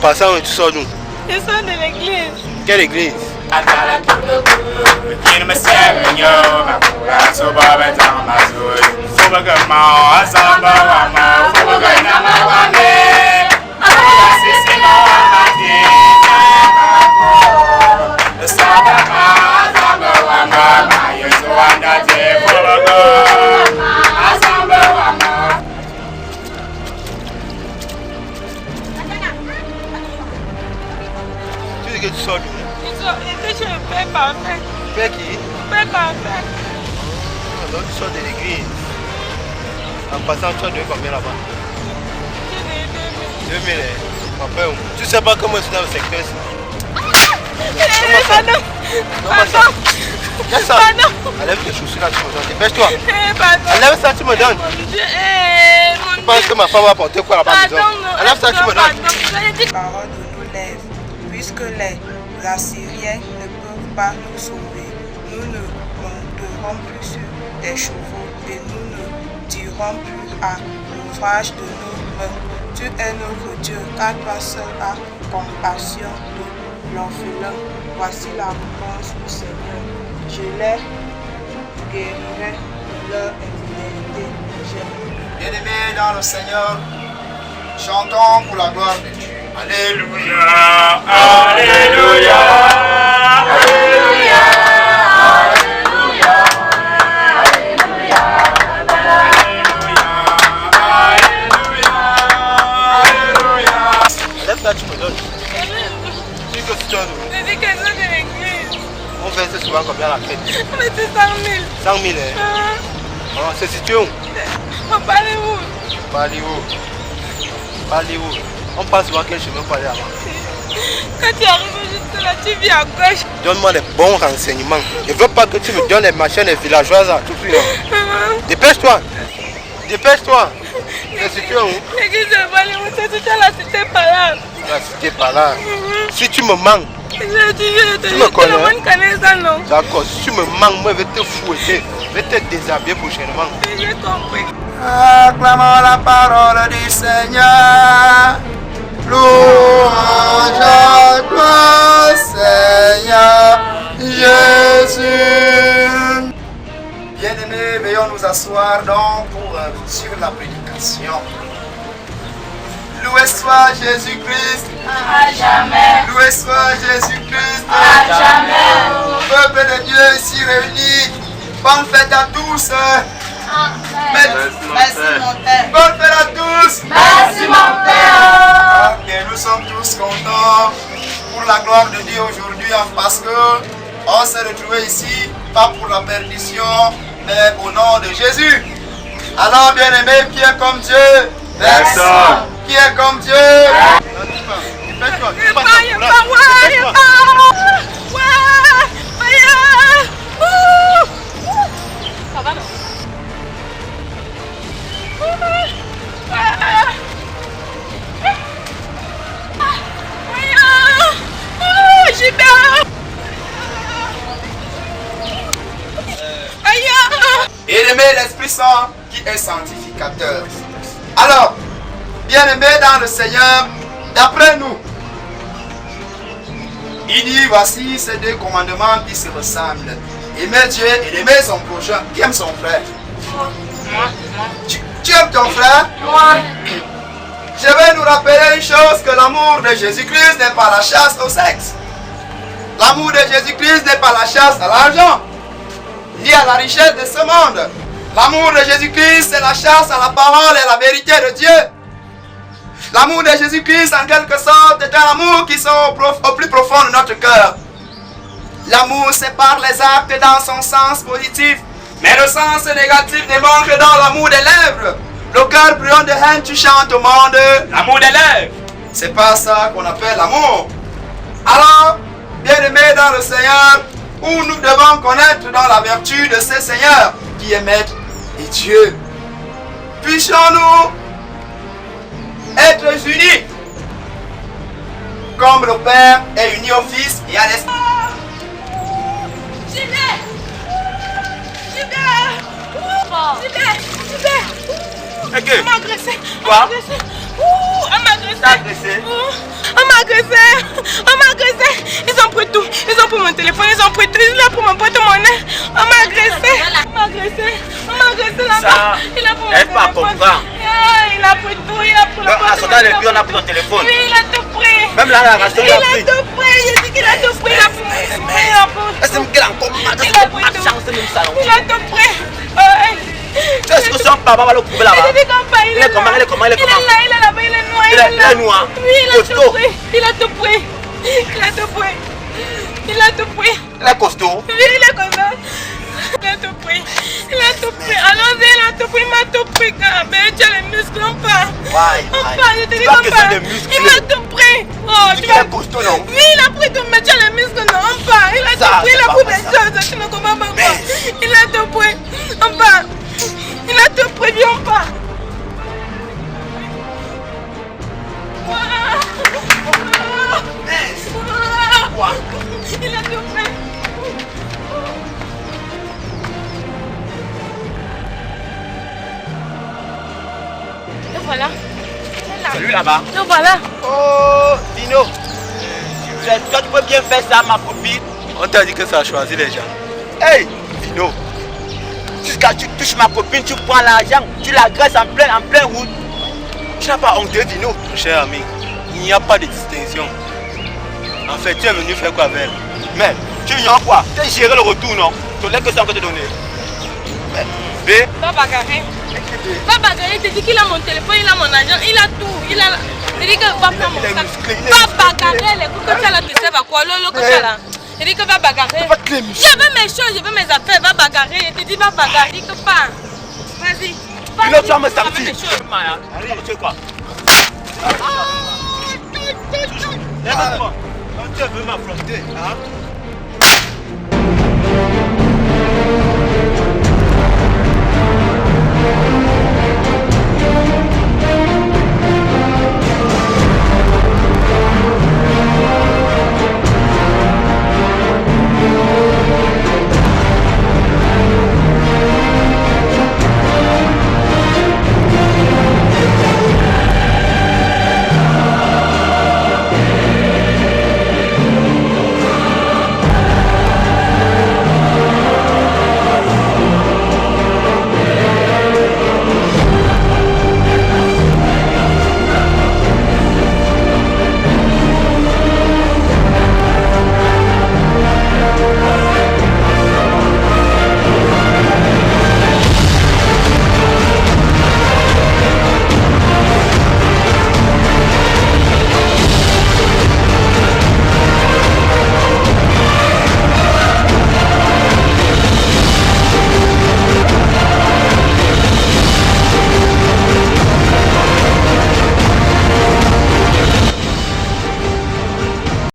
passant, tu sors d'où? Je sors de l'église. Quelle église? Tu dis que tu sors d'où? Je suis le Père parfait. Père qui? Père parfait. Donc tu sors de l'église. En passant, tu as donné combien là-bas? J'ai 2000. Papa, tu sais pas comment c'est dans le secteur ici? Pardon. Pardon. Enlève tes chaussures là, tu me donnes. Dépêche-toi. Enlève ça, tu me donnes. Tu penses que ma femme va porter quoi là-bas? Enlève ça, tu me donnes. Parole de nos lèvres, puisque les Assyriens ne peuvent pas nous sauver, nous ne monterons plus sur des chevaux et nous ne dirons plus à l'ouvrage de nos mains. Tu es notre Dieu, car toi seul as compassion de l'orphelin. Voici la réponse du Seigneur. Je les guérirai de leur infidélité. Bien-aimés dans le Seigneur, chantons pour la gloire de Dieu. Alléluia, Alléluia, Alléluia, Alléluia, Alléluia, Alléluia. Lève ça, tu me donnes. Tu dis que tu as d'où? Je dis que je suis de l'église. On verse souvent combien à la fête? On était 100 000. 100 000, hein? Alors, c'est situé où? On parle où? Parlez où? On passe souvent quel chemin pour aller là-bas? Quand tu arrives juste là, tu viens à gauche. Donne-moi les bons renseignements. Je ne veux pas que tu me donnes les machins des villageoises là, tout de suite. Dépêche-toi. Dépêche-toi. C'est situé où? L'église de Baléou, c'est tout à la cité par là. La cité par là. Si tu me manques, Tu me connais, hein? connais ça, non? D'accord, si tu me manques, moi je vais te fouetter. Je vais te déshabiller prochainement. J'ai compris. Acclamons la parole du Seigneur. Louange à toi, Seigneur Jésus. Bien-aimés, veuillons nous asseoir donc pour suivre la prédication. Loué soit Jésus-Christ. à jamais, Loué soit Jésus-Christ. à jamais. Peuple de Dieu ici réunis. Bonne fête à tous. Merci mon père. Bonne fête à tous. Merci mon père. Ok, nous sommes tous contents pour la gloire de Dieu aujourd'hui parce que on s'est retrouvés ici, pas pour la perdition, mais au nom de Jésus. Alors bien aimé, qui est comme Dieu? Personne. Qui est comme Dieu? Dépêche-toi. Ça va non? Bien-aimé, l'Esprit Saint qui est sanctificateur. Alors, bien-aimé dans le Seigneur, d'après nous, il dit, voici ces deux commandements qui se ressemblent. Aimer Dieu et aimer son prochain. Qui aime son frère? Tu aimes ton frère? Je vais nous rappeler une chose, que l'amour de Jésus-Christ n'est pas la chasse au sexe. L'amour de Jésus-Christ n'est pas la chasse à l'argent, ni à la richesse de ce monde. L'amour de Jésus-Christ, c'est la chasse à la parole et à la vérité de Dieu. L'amour de Jésus-Christ, en quelque sorte, est un amour qui sont au plus profond de notre cœur. L'amour, c'est par les actes dans son sens positif, mais le sens négatif démontre dans l'amour des lèvres. Le cœur brûlant de haine, tu chantes au monde l'amour des lèvres. C'est pas ça qu'on appelle l'amour. Alors, bien-aimés dans le Seigneur, où nous devons connaître dans la vertu de ce Seigneur qui est Maître et Dieu. Puissions-nous être unis comme le Père est uni au Fils et à l'Esprit. Ok. Elle m'a agressé. Quoi? Elle m'a agressé. T'as agressé? On m'a agressé. On m'a agressé. Ils ont pris tout. Ils ont pris mon téléphone. Ils ont pris tout. Ils ont pris mon porte-monnaie. On m'a agressé. On m'a agressé. On m'a agressé là-bas. Il a pris mon téléphone. Il a pris tout. Il a pris le porte-monnaie. On a pris ton téléphone. Oui, il a tout pris. Même là, la restauration, il a pris. Il a tout pris. J'ai dit qu'il a tout pris. Il a pris. Est-ce qu'il a encore mal? Il a pris tout. Il a tout pris. Est-ce que son papa va le prouver là-bas? Il est comment? Il est comment? Il est là, il est là-bas, il est noir. Il est noir. Oui, il a tout pris. Il a tout pris. Il a tout pris. Il a tout pris. Il est costaud. Oui, il est comme ça. Il a tout pris. Il a tout pris. Allons-y, il a tout pris. Il m'a tout pris. Mais tu as les muscles, on part. On part, je te dis qu'on part. Il m'a tout pris. Oh, tu vas. Costaud, non? Oui, il a pris tout, mais tu as les muscles, non, on part. Il a tout pris, il a pris des choses. Tu ne comprends pas quoi. Il a tout pris. On part. Il a tout pris, viens, on part. Il a tout pris. Et voilà. C'est lui là-bas. Et voilà. Oh, Dino. Toi, tu peux bien faire ça, ma copine. On t'a dit que ça a choisi les gens. Hey, Dino. Jusqu'à tu touches ma copine, tu prends l'argent, tu l'agresses en plein route. Tu n'as pas honte, Dino. Mon cher ami, il n'y a pas de distinction. En fait, tu es venu faire quoi avec elle? Mais, tu viens quoi? Tu as géré le retour, non? Tu l'as que ça encore te donner. B. Va bagarrer. Va bagarrer, il te dit qu'il a mon téléphone, il a mon argent, il a tout. Il a... Il dit que va prendre mon sac. Va bagarrer, les coups que tu as là, tu sais pas quoi, l'eau que tu as là. Il dit que va bagarrer. Je veux mes choses, je veux mes affaires, va bagarrer. Il te dit va bagarrer, il dit que pas. Vas-y. Dino, tu vas me sortir. Allez, tu sais quoi? Lève-toi. Quand tu veux m'affronter, hein?